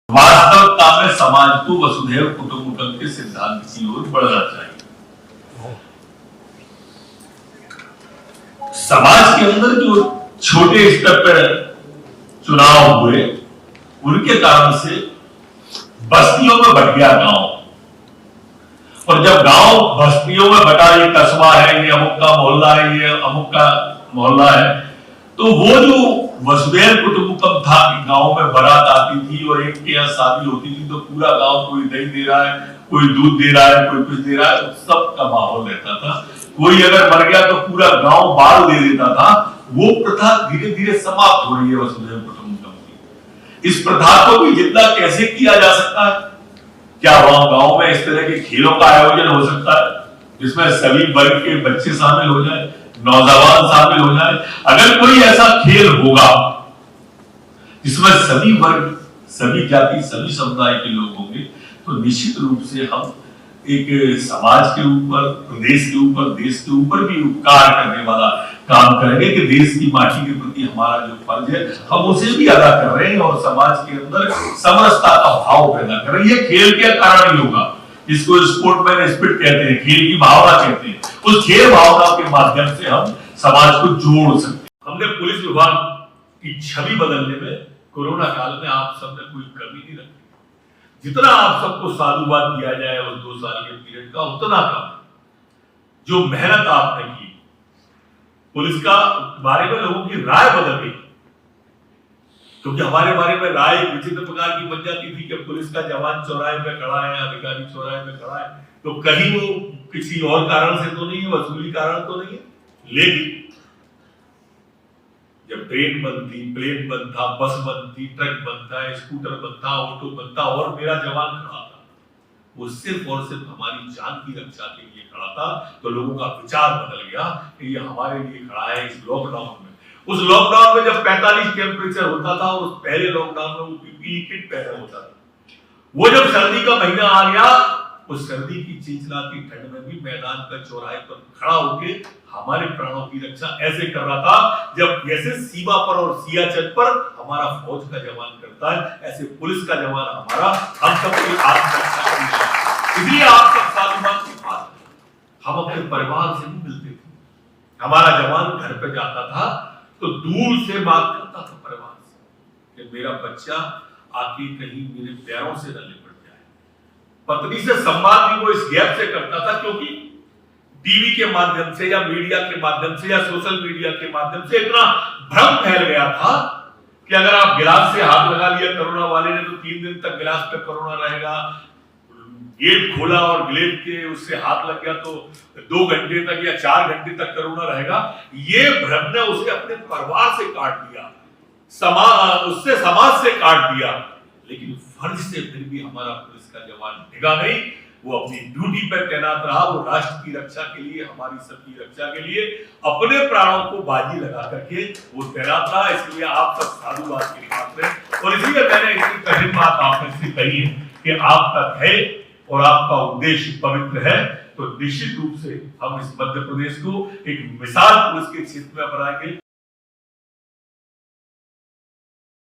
वास्तवता में समाज को वसुधैव कुटुंबकम के सिद्धांत की ओर बढ़ना चाहिए। समाज के अंदर जो छोटे स्तर पर चुनाव हुए उनके कारण से बस्तियों में बट गया गांव, और जब गांव बस्तियों में बटा, ये कस्बा है, ये अमुक का मोहल्ला है, ये अमुक का मोहल्ला है, तो वो जो वसुधैव कुटुंबकम था कि गांव में बारात आती थी और एक के यहाँ शादी होती थी तो पूरा गांव कोई दही दे रहा है, कोई दूध दे रहा है, कोई कुछ दे रहा है, तो सबका माहौल रहता था। कोई अगर मर गया तो पूरा गांव बाल दे देता था। वो प्रथा धीरे धीरे समाप्त हो रही है वसुधैव कुटुंबकम की। इस प्रथा को भी जितना कैसे किया जा सकता है? क्या वहां गांव में इस तरह के खेलों का आयोजन हो सकता है जिसमें सभी वर्ग के बच्चे शामिल हो जाए, नौजवान शामिल हो जाए? अगर कोई ऐसा खेल होगा जिसमें सभी वर्ग, सभी जाति, सभी समुदाय के लोग होंगे, तो निश्चित रूप से हम एक समाज के ऊपर, प्रदेश के ऊपर, देश के ऊपर भी उपकार करने वाला काम करेंगे कि देश की माटी के प्रति हमारा जो फर्ज है हम उसे भी अदा कर रहे हैं और समाज के अंदर समरसता का भाव पैदा कर रहे हैं। ये खेल के कारण ही होगा, इसको स्पोर्ट्समैन स्पिरिट कहते हैं, खेल की भावना कहते हैं। उस खेल भावना के माध्यम से हम समाज को जोड़ सकते हैं। हमने पुलिस विभाग की छवि बदलने में कोरोना काल में आप सबने कोई कमी नहीं रखी। जितना आप सबको साधुवाद दिया जाए उस 2 साल के पीरियड का, उतना कम। जो मेहनत आपने की, पुलिस का बारे में लोगों की राय बदल गई, क्योंकि हमारे बारे में राय विचित्र प्रकार की बन जाती थी कि पुलिस का जवान चौराहे पे खड़ा है, अधिकारी चौराहे पे खड़ा है, तो कहीं वो किसी और कारण से तो नहीं है, वसूली कारण तो नहीं है। लेकिन जब ट्रेन बंद थी, प्लेन बंद था, बस बंद थी, ट्रक बंद था, स्कूटर बंद था, ऑटो बंद था और मेरा जवान खड़ा था, वो सिर्फ और सिर्फ हमारी जान की रक्षा के लिए खड़ा था, तो लोगों का विचार बदल गया कि ये हमारे लिए खड़ा है। इस लॉकडाउन में, उस लॉकडाउन में जब 45 टेम्परेचर होता था और उस पहले लॉकडाउन में वो पीपीई किट पहना होता था, वो जब सर्दी का महीना आ गया, उस सर्दी की चिलचिलाती ठंड में भी मैदान पर चौराहे पर खड़ा होके हमारे प्राणों की रक्षा ऐसे कर रहा था जब जैसे सीमा पर और सियाचिन पर हमारा फौज का जवान करता है, ऐसे पुलिस का जवान हमारा हम सबकी आत्मरक्षा के लिए। इसलिए आप सब साधुवाद की बात, हम अपने परिवार से भी मिलते थे। हमारा जवान घर पे जाता था तो दूर से बात करता था परिवार से कि मेरा बच्चा आके कहीं मेरे पैरों से न लिपट जाए। पत्नी से संवाद भी वो इस गैप से करता था, क्योंकि टीवी के माध्यम से या मीडिया के माध्यम से या सोशल मीडिया के माध्यम से इतना भ्रम फैल गया था कि अगर आप गिलास से हाथ लगा लिया कोरोना वाले ने तो 3 दिन तक गिलास पे कोरोना रहेगा, गेट खोला और ग्लेट के उससे हाथ लग गया तो 2 घंटे तक या 4 घंटे तक कोरोना रहेगा। ये भ्रम ने उसे अपने परिवार से काट दिया, उससे समाज से काट दिया। लेकिन फर्ज से फिर भी हमारा पुलिस का जवान डिगा नहीं, वो अपनी ड्यूटी पर तैनात रहा। वो राष्ट्र की रक्षा के लिए, हमारी सबकी रक्षा के लिए अपने प्राणों को बाजी लगा करके वो तैनात रहा। इसलिए आप सब साधुवाद के पात्र हैं और इसीलिए मैंने इतनी कठिन बात आपने से कही है कि आपका ध्येय और आपका उद्देश्य पवित्र है, तो निश्चित रूप से हम इस मध्य प्रदेश को एक मिसाल पुलिस के क्षेत्र में बनाएंगे।